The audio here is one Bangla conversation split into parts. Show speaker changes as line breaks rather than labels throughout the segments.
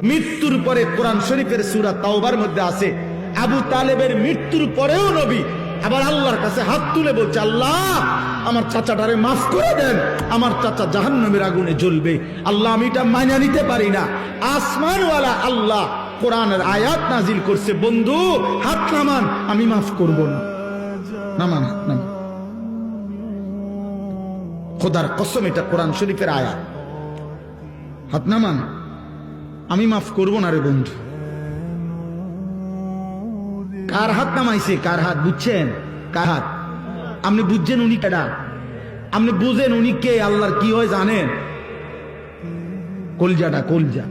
মৃত্যুর পরে কোরআন শরীফের সূরা তাওবার মধ্যে আছে আবু তালেবের মৃত্যুর পরেও নবী আবার আল্লাহর কাছে হাত তুলে বলছে, আল্লাহ আমার চাচাটারে মাফ করে দেন, আমার চাচা জাহান্নামের আগুনে জ্বলবে। আল্লাহ আমি এটা মাইনা নিতে পারি না। আসমানওয়ালা আল্লাহ কোরআনের আয়াত নাজিল করছে, বন্ধু হাত নামান, আমি মাফ করব না। নামান হাত নামান, খোদার কসম এটা কোরআন শরীফের আয়াত। হাত নামান, আমি মাফ করব না রে বন্ধু। কার হাত নামাইছে? কার হাত বুঝছেন? কার হাত? আপনি বুঝছেন উনি কেডা? আপনি বুঝেন উনি কে? আল্লাহর কি হয় জানেন? কলজাটা, কলজা,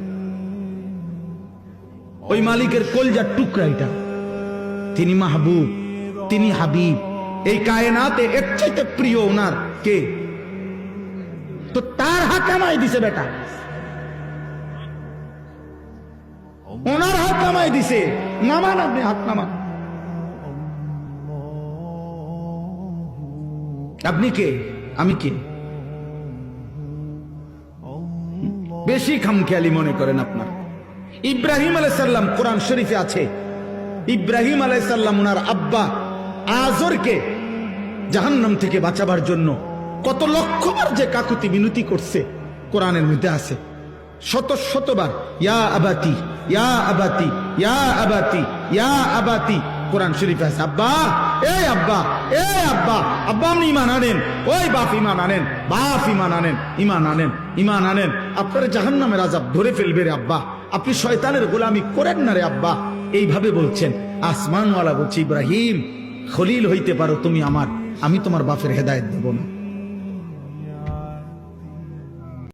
ওই মালিকের কলজার টুকরা এটা। তিনি মাহবুব, তিনি হাবিব, এই কায়নাতে এর চাইতে প্রিয় ওনার কে? তো তার হাত নামাই দিছে বেটা, ওনার হাত নামাই দিছে। নামান আপনি, হাত নামান। আপনি কে? আমি কে? বেশি খামখেয়ালি মনে করেন আপনার। ইব্রাহিম আলাইহিস সালাম কোরআন শরীফে আছে, ইব্রাহিম আলাইহিস সালাম ওনার আব্বা আজরকে জাহান্নাম থেকে বাঁচাবার জন্য কত লক্ষবার যে কাকুতি মিনতি করছে কোরআনের মধ্যে আছে। শত শতবার ইয়া আবাতি, ইয়া আবাতি, ইয়া আবাতি, ইয়া আবাতি কোরআন শরীফে আছে। আব্বা, এই আব্বা, এই আব্বা, আব্বা আপনি ইমান আনেন, ওই বাপ ইমান আনেন, বাপ ইমান আনেন, ইমান আনেন, ইমান আনেন। আপনার জাহান্নামের আযাব ধরে ফেলবে রে আব্বা, আপনি শয়তানের গোলামি করেন না রে আব্বা। এইভাবে বলছেন। আসমানওয়ালা বলছে, ইব্রাহিম খলিল হইতে পারো তুমি আমার, আমি তোমার বাপের হেদায়েত দেব না।